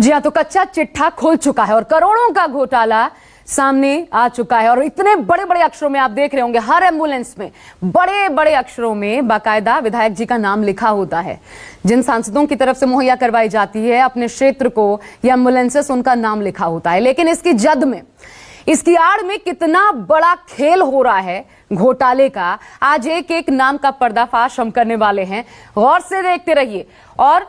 जी हाँ, तो कच्चा चिट्ठा खुल चुका है और करोड़ों का घोटाला सामने आ चुका है। और इतने बड़े बड़े अक्षरों में आप देख रहे होंगे, हर एम्बुलेंस में बड़े बड़े अक्षरों में बाकायदा विधायक जी का नाम लिखा होता है। जिन सांसदों की तरफ से मुहैया करवाई जाती है अपने क्षेत्र को ये एम्बुलेंसेस, उनका नाम लिखा होता है। लेकिन इसकी जद में, इसकी आड़ में कितना बड़ा खेल हो रहा है घोटाले का, आज एक एक नाम का पर्दाफाश हम करने वाले हैं। गौर से देखते रहिए और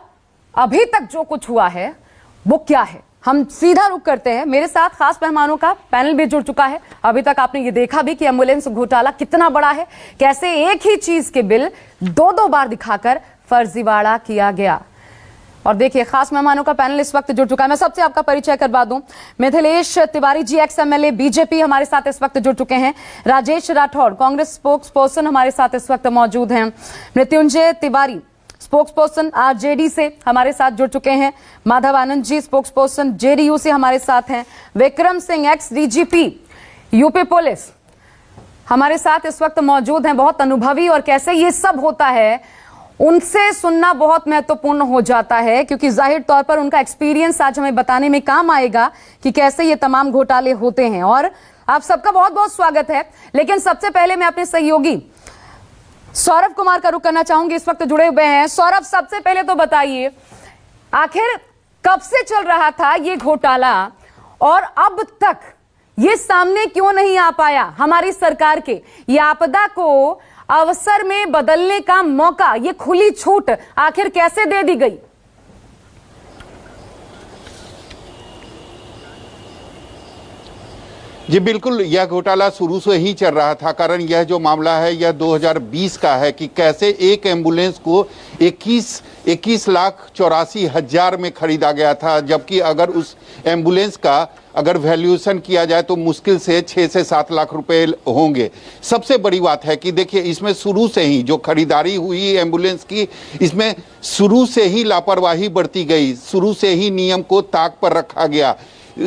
अभी तक जो कुछ हुआ है वो क्या है, हम सीधा रुख करते हैं। मेरे साथ खास मेहमानों का पैनल भी जुड़ चुका है। अभी तक आपने ये देखा भी कि एम्बुलेंस घोटाला कितना बड़ा है, कैसे एक ही चीज के बिल दो बार दिखाकर फर्जीवाड़ा किया गया। और देखिए, खास मेहमानों का पैनल इस वक्त जुड़ चुका है। मैं सबसे आपका परिचय करवा दूं, मिथिलेश तिवारी जी XMLA बीजेपी हमारे साथ इस वक्त जुड़ चुके हैं। राजेश राठौड़ कांग्रेस स्पोक्स पर्सन हमारे साथ इस वक्त मौजूद हैं। Mrityunjay Tiwari spokes person RJD से हमारे साथ जुड़ चुके हैं। Madhav Anand ji spokes person JDU से हमारे साथ हैं। Vikram Singh ex-DGP UP police हमारे साथ इस वक्त मौजूद हैं, बहुत अनुभवी। और कैसे ये सब होता है उनसे सुनना बहुत महत्वपूर्ण हो जाता है, क्योंकि जाहिर तौर पर उनका एक्सपीरियंस आज हमें बताने में काम आएगा कि कैसे ये तमाम घोटाले होते हैं। और आप सबका बहुत बहुत स्वागत है। लेकिन सबसे पहले मैं अपने सहयोगी सौरभ कुमार का रुख करना चाहूंगी, इस वक्त जुड़े हुए हैं। सौरभ, सबसे पहले तो बताइए, आखिर कब से चल रहा था ये घोटाला और अब तक ये सामने क्यों नहीं आ पाया? हमारी सरकार के ये आपदा को अवसर में बदलने का मौका, ये खुली छूट आखिर कैसे दे दी गई? जी बिल्कुल, यह घोटाला शुरू से ही चल रहा था। कारण यह जो मामला है यह 2020 का है कि कैसे एक एम्बुलेंस को 21,84,000 में खरीदा गया था, जबकि अगर उस एम्बुलेंस का अगर वैल्यूएशन किया जाए तो मुश्किल से 6 से 7 लाख रुपए होंगे। सबसे बड़ी बात है कि देखिए, इसमें शुरू से ही जो खरीदारी हुई एम्बुलेंस की, इसमें शुरू से ही लापरवाही बरती गई, शुरू से ही नियम को ताक पर रखा गया।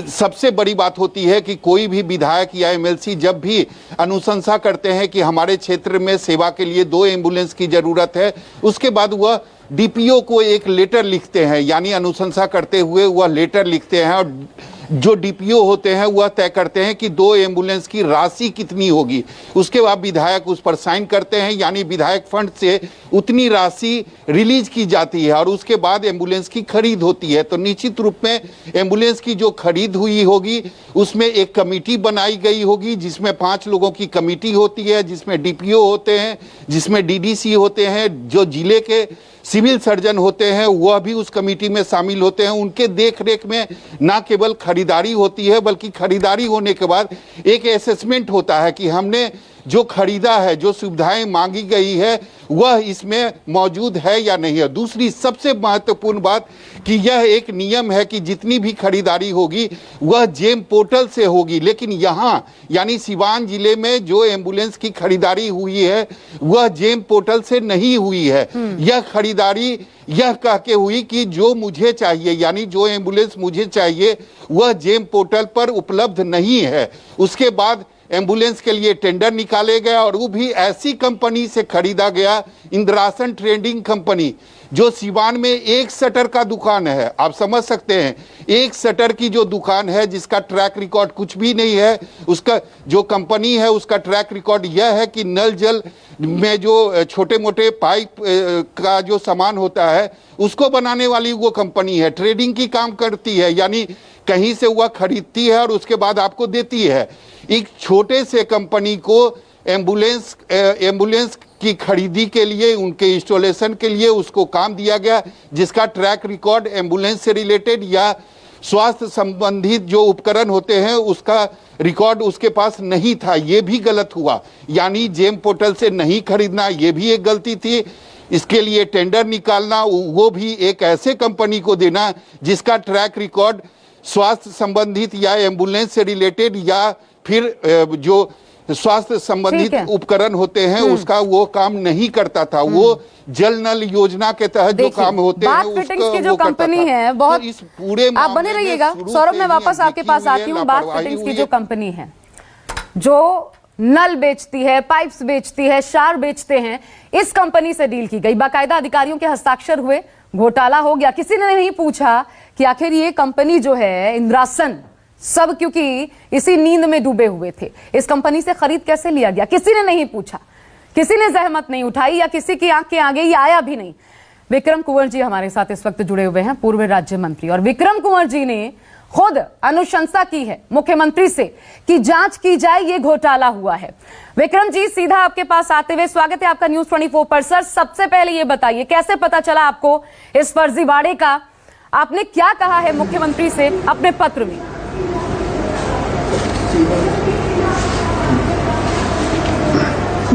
सबसे बड़ी बात होती है कि कोई भी विधायक या MLC जब भी अनुशंसा करते हैं कि हमारे क्षेत्र में सेवा के लिए 2 एम्बुलेंस की जरूरत है, उसके बाद वह DPO को एक लेटर लिखते हैं, यानी अनुशंसा करते हुए वह लेटर लिखते हैं और जो DPO होते हैं वह तय करते हैं कि 2 एम्बुलेंस की राशि कितनी होगी। उसके बाद विधायक उस पर साइन करते हैं, यानी विधायक फंड से उतनी राशि रिलीज की जाती है और उसके बाद एम्बुलेंस की खरीद होती है। तो निश्चित रूप में एम्बुलेंस की जो खरीद हुई होगी उसमें एक कमेटी बनाई गई होगी, जिसमें 5 लोगों की कमेटी होती है, जिसमें DPO होते हैं, जिसमें DDC होते हैं, जो जिले के सिविल सर्जन होते हैं वह भी उस कमेटी में शामिल होते हैं। उनके देखरेख में ना केवल खरीदारी होती है, बल्कि खरीदारी होने के बाद एक असेसमेंट होता है कि हमने जो खरीदा है, जो सुविधाएं मांगी गई है, वह इसमें मौजूद है या नहीं है। दूसरी सबसे महत्वपूर्ण बात कि यह एक नियम है कि जितनी भी खरीदारी होगी वह जेम पोर्टल से होगी। लेकिन यहाँ यानी सिवान जिले में जो एम्बुलेंस की खरीदारी हुई है वह जेम पोर्टल से नहीं हुई है। यह खरीदारी यह कह के हुई कि जो मुझे चाहिए, यानी जो एम्बुलेंस मुझे चाहिए वह जेम पोर्टल पर उपलब्ध नहीं है। उसके बाद एम्बुलेंस के लिए टेंडर निकाले गए और वो भी ऐसी कंपनी से खरीदा गया, इंद्रासन ट्रेडिंग कंपनी, जो सिवान में एक शटर का दुकान है। आप समझ सकते हैं, एक शटर की जो दुकान है जिसका ट्रैक रिकॉर्ड कुछ भी नहीं है। उसका जो कंपनी है उसका ट्रैक रिकॉर्ड यह है कि नल जल में जो छोटे मोटे पाइप का जो सामान होता है उसको बनाने वाली वो कंपनी है, ट्रेडिंग की काम करती है, यानी कहीं से वह खरीदती है और उसके बाद आपको देती है। एक छोटे से कंपनी को एम्बुलेंस की खरीदी के लिए, उनके इंस्टॉलेशन के लिए उसको काम दिया गया, जिसका ट्रैक रिकॉर्ड एम्बुलेंस से रिलेटेड या स्वास्थ्य संबंधित जो उपकरण होते हैं उसका रिकॉर्ड उसके पास नहीं था। ये भी गलत हुआ, यानी जेम पोर्टल से नहीं खरीदना ये भी एक गलती थी। इसके लिए टेंडर निकालना, वो भी एक ऐसे कंपनी को देना जिसका ट्रैक रिकॉर्ड स्वास्थ्य संबंधित या एम्बुलेंस से रिलेटेड या फिर जो स्वास्थ्य संबंधित उपकरण होते हैं उसका वो काम नहीं करता था। वो जल नल योजना के तहत जो काम होते हैं फिटिंग्स की जो कंपनी है, बहुत तो इस पूरे आप बने रहिएगा सौरभ, मैं वापस आपके पास आती हूँ। बात फिटिंग्स की जो कंपनी है, जो नल बेचती है, पाइप्स बेचती है, शार बेचते हैं, इस कंपनी से डील की गई, बाकायदा अधिकारियों के हस्ताक्षर हुए, घोटाला हो गया। किसी ने नहीं पूछा कि कि आखिर ये कंपनी जो है इंद्रासन, सब क्योंकि इसी नींद में डूबे हुए थे, इस कंपनी से खरीद कैसे लिया गया? किसी ने नहीं पूछा, किसी ने जहमत नहीं उठाई, या किसी की आंख के आगे ये आया भी नहीं। विक्रम कुंवर जी हमारे साथ इस वक्त जुड़े हुए हैं, पूर्व राज्य मंत्री, और विक्रम कुंवर जी ने खुद अनुशंसा की है मुख्यमंत्री से कि जांच की जाए, ये घोटाला हुआ है। विक्रम जी, सीधा आपके पास आते हुए स्वागत है आपका न्यूज़ 24 पर। सर, सबसे पहले ये बताइए, कैसे पता चला आपको इस फर्जीवाड़े का? आपने क्या कहा है मुख्यमंत्री से अपने पत्र में?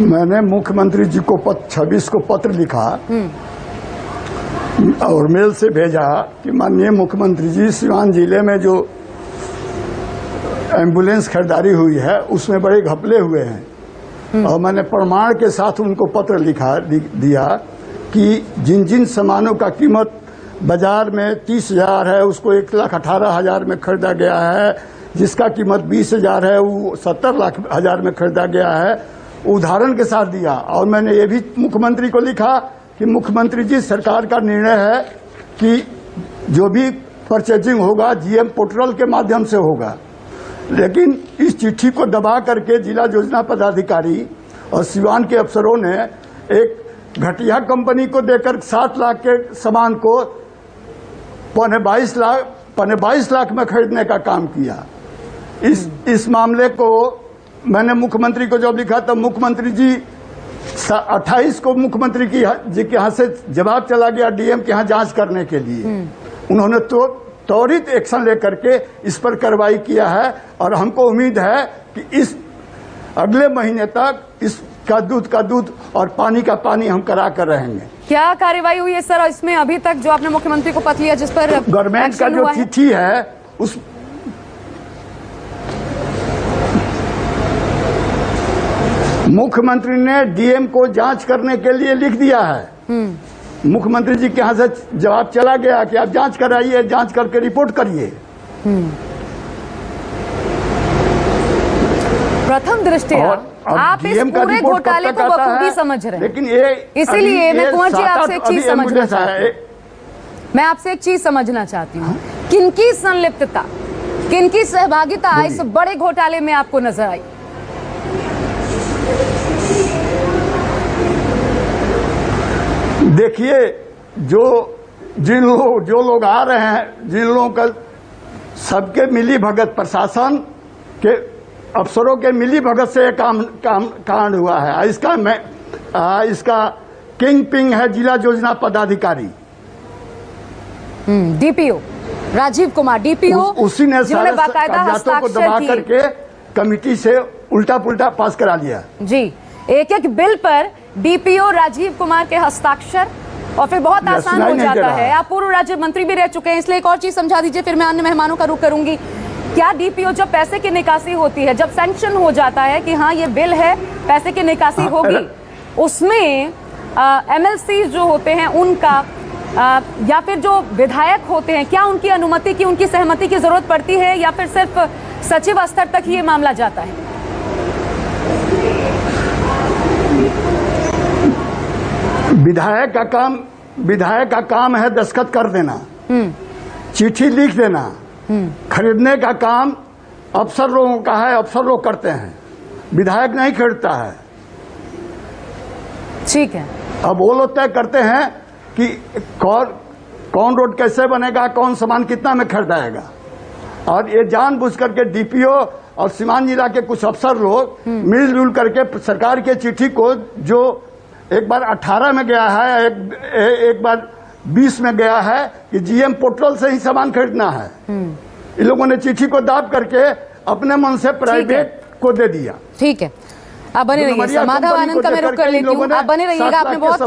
मैंने मुख्यमंत्री जी को 26 को पत्र लिखा और मेल से भेजा कि माननीय मुख्यमंत्री जी, सिवान जिले में जो एम्बुलेंस खरीदारी हुई है उसमें बड़े घपले हुए हैं। और मैंने प्रमाण के साथ उनको पत्र दिया कि जिन जिन सामानों का कीमत बाजार में 30,000 है उसको 1,18,000 में खरीदा गया है, जिसका कीमत 20,000 है वो 70,00,000 में खरीदा गया है, उदाहरण के साथ दिया। और मैंने ये भी मुख्यमंत्री को लिखा कि मुख्यमंत्री जी, सरकार का निर्णय है कि जो भी परचेजिंग होगा जीएम पोर्टल के माध्यम से होगा, लेकिन इस चिट्ठी को दबा करके जिला योजना पदाधिकारी और सिवान के अफसरों ने एक घटिया कंपनी को देकर 7 लाख के सामान को 22 लाख में खरीदने का काम किया। इस मामले को मैंने मुख्यमंत्री को जब लिखा तब मुख्यमंत्री जी 28 को मुख्यमंत्री जी के यहाँ से जवाब चला गया डीएम के यहाँ जांच करने के लिए। उन्होंने तो त्वरित एक्शन लेकर के इस पर कार्रवाई किया है और हमको उम्मीद है कि इस अगले महीने तक इसका दूध का दूध और पानी का पानी हम करा कर रहेंगे। क्या कार्रवाई हुई है सर इसमें अभी तक, जो आपने मुख्यमंत्री को पत्र लिया जिस पर गवर्नमेंट का जो चिट्ठी है उस मुख्यमंत्री ने डीएम को जांच करने के लिए लिख दिया है। मुख्यमंत्री जी के यहाँ से जवाब चला गया कि आप जांच कराइए, जांच करके रिपोर्ट करिए। प्रथम दृष्टया आप इस पूरे घोटाले को बखूबी समझ रहे हैं, लेकिन ये इसीलिए मैं कुंवर जी आपसे एक चीज समझना चाहती हूँ, मैं आपसे एक चीज समझना चाहती हूँ, किनकी संलिप्तता, किनकी सहभागिता इस बड़े घोटाले में आपको नजर आई? देखिए, जो लोग आ रहे हैं, जिन लोगों का सबके मिली भगत, प्रशासन के अफसरों के मिली भगत से कांड हुआ है। इसका किंग पिंग है जिला योजना पदाधिकारी डीपीओ राजीव कुमार, डीपीओ उसी ने सारे कागजातों को दबा करके कमेटी से उल्टा पुल्टा पास करा लिया। जी, एक एक बिल पर डीपीओ राजीव कुमार के हस्ताक्षर, और फिर बहुत आसान हो जाता है। आप पूर्व राज्य मंत्री भी रह चुके हैं, इसलिए एक और चीज समझा दीजिए, फिर मैं अन्य मेहमानों का रुख करूंगी। क्या डीपीओ, जब पैसे की निकासी होती है, जब सैंक्शन हो जाता है कि हाँ ये बिल है, पैसे की निकासी होगी, उसमें एमएलसी जो होते हैं उनका या फिर जो विधायक होते हैं, क्या उनकी अनुमति की, उनकी सहमति की जरूरत पड़ती है, या फिर सिर्फ सचिव स्तर तक ही ये मामला जाता है? विधायक का काम है दस्तखत कर देना, चिट्ठी लिख देना। खरीदने का काम अफसर लोगों का है, अफसर लोग करते हैं, विधायक नहीं खरीदता है। ठीक है, अब वो लोग तय करते हैं कि कौन रोड कैसे बनेगा, कौन सामान कितना में खरीदाएगा। और ये जानबूझ करके डीपीओ और सीवान जिला के कुछ अफसर लोग मिलजुल करके सरकार के चिट्ठी को, जो एक बार 18 में गया है, एक बार 20 में गया है कि जीएम पोर्टल से ही सामान खरीदना है, इन लोगों ने चिट्ठी को दाब करके अपने मन से प्राइवेट को दे दिया। ठीक है, आप बने रहिए, माधव आनंद का मैं रुक कर लेती हूँ, आप बने रहिएगा। आपने बहुत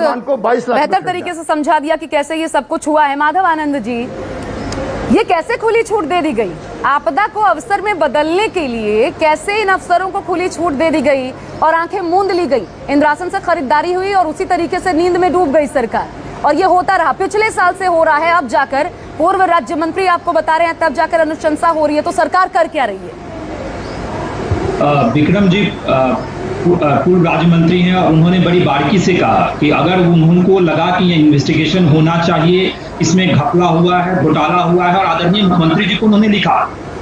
बेहतर तरीके से समझा दिया कि कैसे ये सब कुछ हुआ है। माधव आनंद जी, ये कैसे खुली छूट दे दी गई? आपदा को अवसर में बदलने के लिए कैसे इन अफसरों को खुली छूट दे दी गई और आंखें मूंद ली गई? इंद्रासन से खरीदारी हुई और उसी तरीके से नींद में डूब गई सरकार, और ये होता रहा, पिछले साल से हो रहा है। अब जाकर पूर्व राज्य मंत्री आपको बता रहे हैं, तब जाकर अनुशंसा हो रही है, तो सरकार कर क्या रही है? विक्रम जी, पूर्व राज्य मंत्री हैं और उन्होंने बड़ी बारीकी से कहा कि अगर उनको लगा कि ये इन्वेस्टिगेशन होना चाहिए, इसमें घपला हुआ है, घोटाला हुआ है, और आदरणीय मुख्यमंत्री जी को उन्होंने लिखा,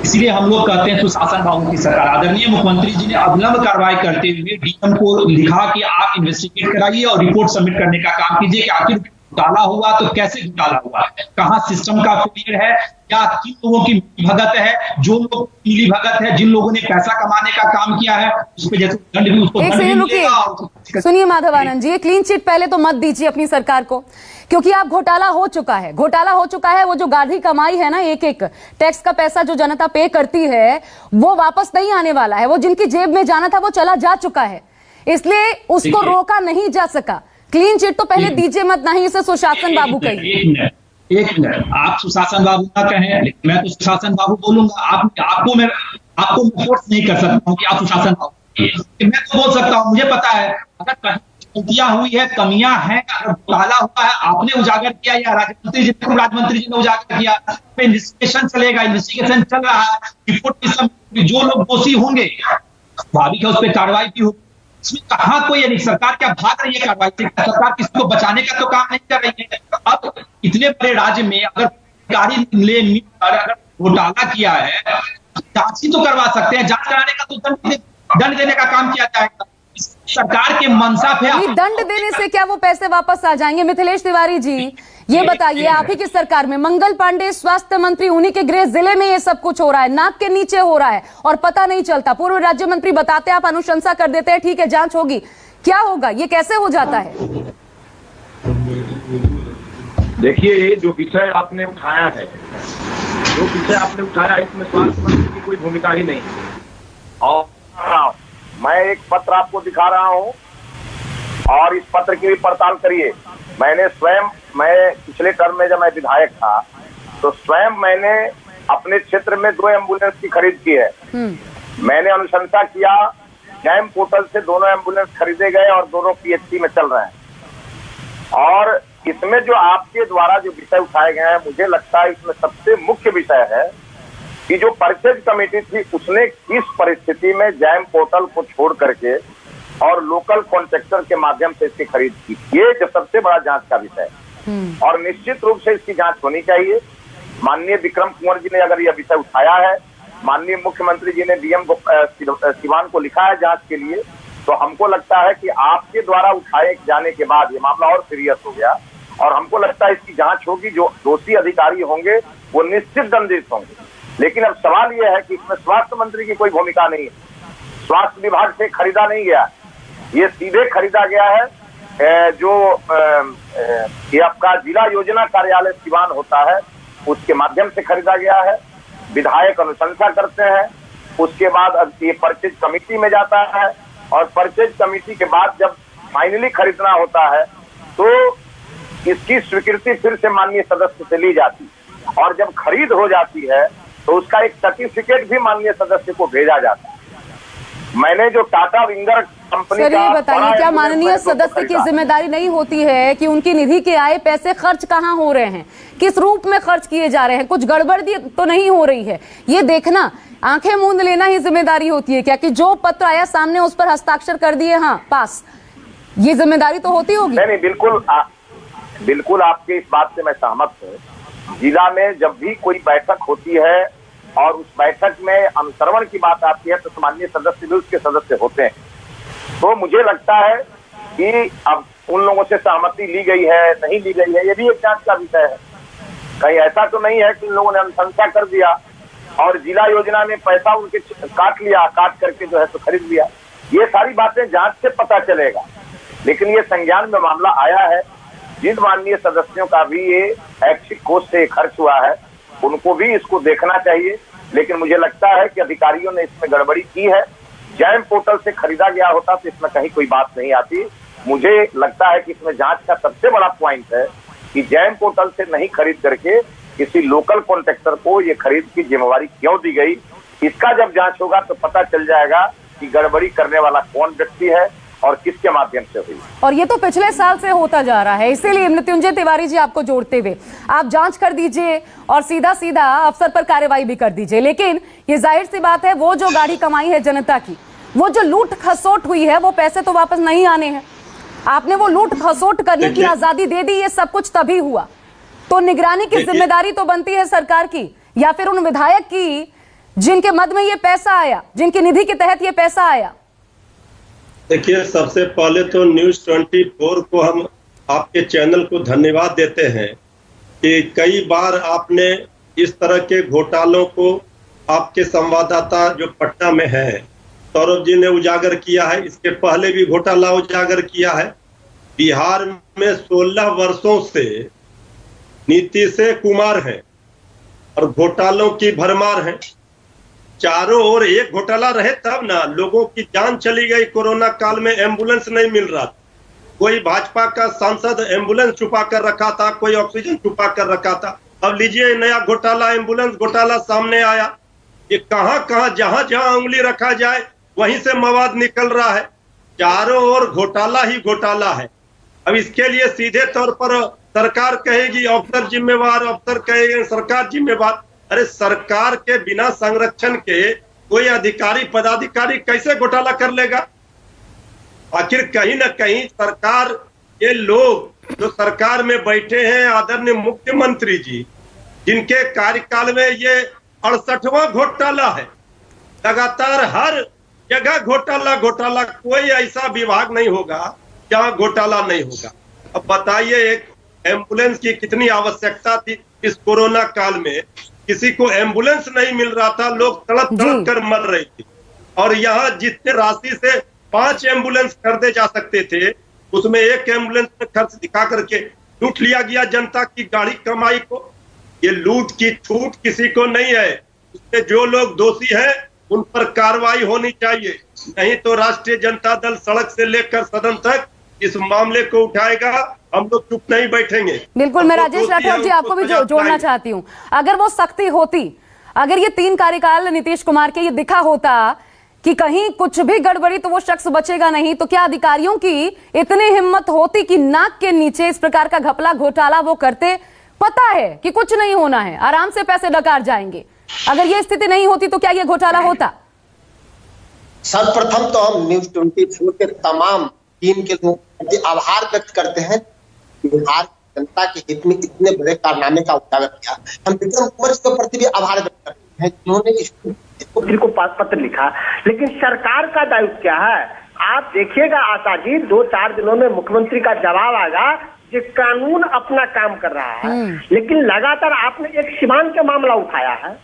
इसलिए हम लोग कहते हैं सुशासन बाबू की सरकार। आदरणीय मुख्यमंत्री जी ने अविलंब कार्रवाई करते हुए डीएम को लिखा कि आप इन्वेस्टिगेट कराइए और रिपोर्ट सबमिट करने का काम कीजिए कि आखिर घोटाला हुआ तो कैसे घोटाला हुआ है, कहां सिस्टम का फेलियर है, क्या किन लोगों की भगत है, जो लोग मिली भगत है, जिन लोगों ने पैसा कमाने का काम किया है उस पर जैसे दंड भी उसको दंड भी मिलेगा। सुनिए माधव आनंद जी, क्लीन चिट पहले तो मत दीजिए अपनी सरकार को, क्योंकि आप घोटाला हो चुका है, घोटाला हो चुका है। वो जो गाढ़ी कमाई है ना, एक एक टैक्स का पैसा जो जनता पे करती है वो वापस नहीं आने वाला है। वो जिनकी जेब में जाना था वो चला जा चुका है, इसलिए उसको रोका नहीं जा सका। क्लीन चिट तो पहले दीजिए मत, ना ही इसे सुशासन बाबू कहिए। एक मिनट, आप सुशासन बाबू ना कहें, लेकिन मैं तो सुशासन बाबू बोलूंगा। आपको मैं फोर्स नहीं कर सकता हूँ कि आप सुशासन बाबू, मैं तो बोल सकता हूँ। मुझे पता है अगर कहीं गलतियां हुई है, कमियां हैं, अगर घोटाला हुआ है, आपने उजागर किया या राज्यमंत्री जी ने उजागर किया, इन्वेस्टिगेशन चलेगा, इन्वेस्टिगेशन चल रहा है, रिपोर्ट जो लोग दोषी होंगे स्वाभाविक है उस पर कार्रवाई भी होगी। इसमें कहां कोई यानी सरकार क्या भाग रही है कार्रवाई से? सरकार किसी को बचाने का तो काम नहीं कर रही है। अब इतने बड़े राज्य में अगर अगर घोटाला किया है, जांच ही तो करवा सकते हैं, जांच कराने का तो दंड देने का काम किया जाएगा। सरकार के मनसा पे दंड देने से क्या वो पैसे वापस आ जाएंगे? मिथिलेश तिवारी जी ये बताइए, आप ही की सरकार में मंगल पांडे स्वास्थ्य मंत्री, उन्हीं के गृह जिले में ये सब कुछ हो रहा है, नाक के नीचे हो रहा है और पता नहीं चलता। पूर्व राज्य मंत्री बताते, आप अनुशंसा कर देते हैं, ठीक है जांच होगी, क्या होगा? ये कैसे हो जाता है? देखिए, ये जो विषय आपने उठाया है, इसमें स्वास्थ्य मंत्री की कोई भूमिका ही नहीं। और मैं एक पत्र आपको दिखा रहा हूं और इस पत्र की भी पड़ताल करिए। मैं पिछले टर्म में जब मैं विधायक था तो स्वयं मैंने अपने क्षेत्र में 2 एम्बुलेंस की खरीद की है। मैंने अनुशंसा किया, जैम पोर्टल से दोनों एम्बुलेंस खरीदे गए और दोनों पीएचसी में चल रहे हैं। और इसमें जो आपके द्वारा जो विषय उठाए गए हैं, मुझे लगता है इसमें सबसे मुख्य विषय है कि जो परचेज कमेटी थी उसने किस परिस्थिति में जैम पोर्टल को छोड़ करके और लोकल कॉन्ट्रैक्टर के माध्यम से इसकी खरीद की। ये जो सबसे बड़ा जांच का विषय है और निश्चित रूप से इसकी जांच होनी चाहिए। माननीय विक्रम कुंवर जी ने अगर यह विषय उठाया है, माननीय मुख्यमंत्री जी ने डीएम सिवान को लिखा है जांच के लिए, तो हमको लगता है कि आपके द्वारा उठाए जाने के बाद ये मामला और सीरियस हो गया और हमको लगता है इसकी जांच होगी। जो दोषी अधिकारी होंगे वो निश्चित दंडित होंगे। लेकिन अब सवाल यह है कि इसमें स्वास्थ्य मंत्री की कोई भूमिका नहीं है। स्वास्थ्य विभाग से खरीदा नहीं गया, ये सीधे खरीदा गया है जो ये आपका जिला योजना कार्यालय सिवान होता है उसके माध्यम से खरीदा गया है। विधायक अनुशंसा करते हैं, उसके बाद अब ये परचेज कमेटी में जाता है और परचेज कमेटी के बाद जब फाइनली खरीदना होता है तो इसकी स्वीकृति फिर से माननीय सदस्य से ली जाती है और जब खरीद हो जाती है तो उसका एक सर्टिफिकेट भी माननीय सदस्य को भेजा जाता है। मैंने जो टाटा विंगर कंपनी सर ये बताइए, क्या माननीय सदस्य की जिम्मेदारी नहीं होती है कि उनकी निधि के आए पैसे खर्च कहाँ हो रहे हैं, किस रूप में खर्च किए जा रहे हैं, कुछ गड़बड़ी तो नहीं हो रही है, ये देखना, आंखें मूंद लेना ही जिम्मेदारी होती है क्या? कि जो पत्र आया सामने उस पर हस्ताक्षर कर दिए, हाँ पास, ये जिम्मेदारी तो होती होगी। नहीं, बिल्कुल आपके इस बात से मैं सहमत हूँ। जिला में जब भी कोई बैठक होती है और उस बैठक में अनुश्रवण की बात आती है तो सामान्य सदस्य भी उसके सदस्य होते हैं। तो मुझे लगता है कि अब उन लोगों से सहमति ली गई है नहीं ली गई है, ये भी एक जांच का विषय है। कहीं ऐसा तो नहीं है कि उन लोगों ने अनुशंसा कर दिया और जिला योजना ने पैसा उनके काट लिया, काट करके जो है तो खरीद लिया। ये सारी बातें जांच से पता चलेगा। लेकिन ये संज्ञान में मामला आया है, जिन माननीय सदस्यों का भी ये ऐच्छिक कोष से खर्च हुआ है उनको भी इसको देखना चाहिए। लेकिन मुझे लगता है कि अधिकारियों ने इसमें गड़बड़ी की है। जैम पोर्टल से खरीदा गया होता तो इसमें कहीं कोई बात नहीं आती। मुझे लगता है कि इसमें जांच का सबसे बड़ा पॉइंट है कि जैम पोर्टल से नहीं खरीद करके किसी लोकल कॉन्ट्रैक्टर को ये खरीद की जिम्मेवारी क्यों दी गई। इसका जब जांच होगा तो पता चल जाएगा कि गड़बड़ी करने वाला कौन व्यक्ति है और किसके माध्यम से हुई। और ये तो पिछले साल से होता जा रहा है, इसीलिए मृत्युंजय तिवारी जी आपको जोड़ते हुए आप जांच कर दीजिए और सीधा सीधा अफसर पर कार्रवाई भी कर दीजिए। लेकिन ये जाहिर सी बात है, वो जो गाढ़ी कमाई है जनता की, वो जो लूट खसोट हुई है वो पैसे तो वापस नहीं आने हैं। आपने वो लूट खसोट करने की आजादी दे दी, ये सब कुछ तभी हुआ। तो निगरानी की जिम्मेदारी तो बनती है सरकार की, या फिर उन विधायक की जिनके मद में ये पैसा आया, जिनकी निधि के तहत ये पैसा आया। देखिए, सबसे पहले तो न्यूज़ 24 को हम आपके चैनल को धन्यवाद देते हैं कि कई बार आपने इस तरह के घोटालों को आपके संवाददाता जो पटना में है सौरभ जी ने उजागर किया है। इसके पहले भी घोटाला उजागर किया है। बिहार में 16 वर्षों से नीतीश कुमार हैं और घोटालों की भरमार है। चारों ओर एक घोटाला रहे तब ना लोगों की जान चली गई। कोरोना काल में एम्बुलेंस नहीं मिल रहा था, कोई भाजपा का सांसद एम्बुलेंस छुपा कर रखा था, कोई ऑक्सीजन छुपा कर रखा था। अब लीजिए नया घोटाला, एम्बुलेंस घोटाला सामने आया। ये कहां कहां जहां जहां उंगली रखा जाए वहीं से मवाद निकल रहा है। चारों ओर घोटाला ही घोटाला है। अब इसके लिए सीधे तौर पर सरकार कहेगी अफसर जिम्मेवार, अफसर कहेंगे सरकार जिम्मेवार। अरे सरकार के बिना संरक्षण के कोई अधिकारी पदाधिकारी कैसे घोटाला कर लेगा? आखिर कहीं ना कहीं सरकार के लोग जो सरकार में बैठे हैं, आदरणीय मुख्यमंत्री जी, जिनके कार्यकाल में ये 68वां घोटाला है, लगातार हर जगह घोटाला घोटाला, कोई ऐसा विभाग नहीं होगा जहां घोटाला नहीं होगा। अब बताइए, एक एम्बुलेंस की कितनी आवश्यकता थी इस कोरोना काल में। किसी को एम्बुलेंस नहीं मिल रहा था, लोग तड़प तड़प कर मर रहे थे। और यहाँ जितने राशि से 5 एम्बुलेंस खरीदे जा सकते थे, उसमें 1 एम्बुलेंस में खर्च दिखा करके लूट लिया गया जनता की गाड़ी कमाई को। ये लूट की छूट किसी को नहीं है। उसमें जो लोग दोषी हैं उन पर कार्रवाई होनी चाहिए, नहीं तो राष्ट्रीय जनता दल सड़क से लेकर सदन तक इस मामले को उठाएगा। हम लोग चुप नहीं बैठेंगे। बिल्कुल, मैं राजेश राठौर जी आपको भी जोड़ना चाहती हूँ। अगर वो सख्ती होती, अगर ये 3 कार्यकाल नीतीश कुमार के ये दिखा होता कि कहीं कुछ भी गड़बड़ी तो वो शख्स बचेगा नहीं, तो क्या अधिकारियों की इतनी हिम्मत होती कि नाक के नीचे इस प्रकार का घपला घोटाला वो करते? पता है कि कुछ नहीं होना है, आराम से पैसे डकार जाएंगे। अगर ये स्थिति नहीं होती तो क्या ये घोटाला होता? सर्वप्रथम तो हम न्यूज़ 24 के तमाम टीम के लोगों के आभार व्यक्त करते हैं। बिहार जनता के हित में इतने बड़े कारनामे का उजागर किया। हम विक्रम कुमार के प्रति भी आभार व्यक्त करते हैं, जिन्होंने इसको पत्र लिखा। लेकिन सरकार का दायित्व क्या है? आप देखिएगा आशा जी, 2-4 दिनों में मुख्यमंत्री का जवाब आएगा कि कानून अपना काम कर रहा है। लेकिन लगातार आपने एक सिवान का मामला उठाया है।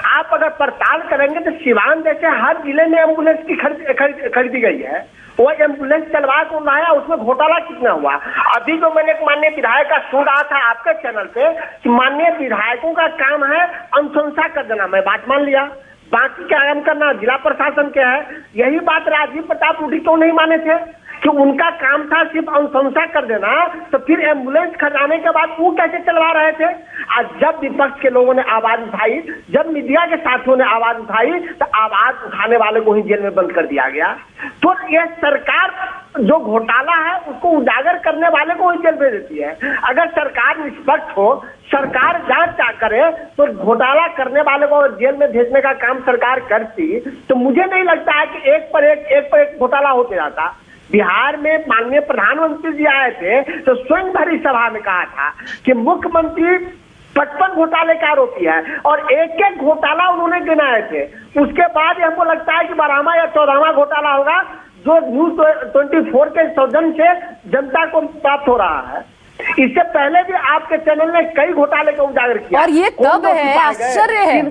आप अगर पड़ताल करेंगे तो सिवान जैसे हर जिले में एम्बुलेंस की खरीदी गई है। वो एम्बुलेंस चलवा को लाया, उसमें घोटाला कितना हुआ? अभी जो मैंने एक माननीय विधायक का सुन रहा था आपके चैनल पे कि माननीय विधायकों का काम है अनुशंसा कर देना, मैं बात मान लिया, बाकी क्या काम करना जिला प्रशासन के है। यही बात राजीव प्रताप रूडी क्यों नहीं माने थे कि उनका काम था सिर्फ अनुशंसा कर देना, तो फिर एम्बुलेंस खरीदने के बाद वो कैसे चलवा रहे थे? आज जब विपक्ष के लोगों ने आवाज उठाई, जब मीडिया के साथियों ने आवाज उठाई, तो आवाज उठाने वाले को ही जेल में बंद कर दिया गया। तो यह सरकार जो घोटाला है उसको उजागर करने वाले को ही जेल भेज देती है। अगर सरकार निष्पक्ष हो, सरकार जांच करे, तो घोटाला करने वाले को जेल में भेजने का काम सरकार करती, तो मुझे नहीं लगता है कि एक पर एक घोटाला होते जाता। बिहार में माननीय प्रधानमंत्री जी आए थे तो स्वयं भरी सभा में कहा था कि मुख्यमंत्री 55 घोटाले का आरोपी है और एक घोटाला उन्होंने गिनाए थे। उसके बाद हमको लगता है कि 12वां या 14वां घोटाला होगा जो न्यूज़ 24 के सौजन्य से जनता को प्राप्त हो रहा है। इससे पहले भी आपके चैनल ने कई घोटाले का उजागर किया। और ये कब है? आश्चर्य है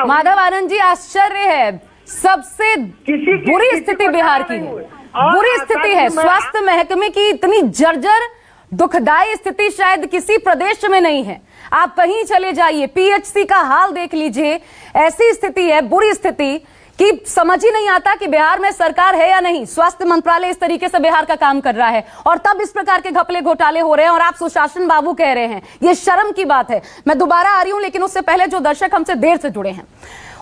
माधव आनंद जी, आश्चर्य है। सबसे बुरी स्थिति बिहार की है, बुरी स्थिति है। स्वास्थ्य महकमे की इतनी जर्जर दुखदाई स्थिति शायद किसी प्रदेश में नहीं है। आप कहीं चले जाइए, पीएचसी का हाल देख लीजिए, ऐसी स्थिति है, बुरी स्थिति कि समझ ही नहीं आता कि बिहार में सरकार है या नहीं। स्वास्थ्य मंत्रालय इस तरीके से बिहार का काम कर रहा है और तब इस प्रकार के घपले घोटाले हो रहे हैं और आप सुशासन बाबू कह रहे हैं। ये शर्म की बात है। मैं दोबारा आ रही हूं, लेकिन उससे पहले जो दर्शक हमसे देर से जुड़े हैं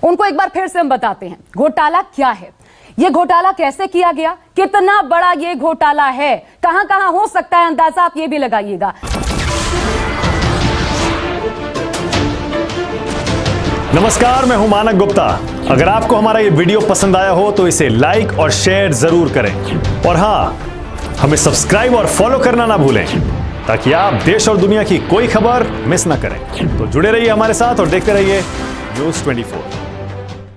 उनको एक बार फिर से हम बताते हैं घोटाला क्या है, ये घोटाला कैसे किया गया, कितना बड़ा ये घोटाला है, कहां कहां हो सकता है अंदाजा आप ये भी लगाइएगा। नमस्कार, मैं हूं मानक गुप्ता। अगर आपको हमारा ये वीडियो पसंद आया हो तो इसे लाइक और शेयर जरूर करें, और हाँ, हमें सब्सक्राइब और फॉलो करना ना भूलें ताकि आप देश और दुनिया की कोई खबर मिस ना करें। तो जुड़े रहिए हमारे साथ और देखते रहिए News 24।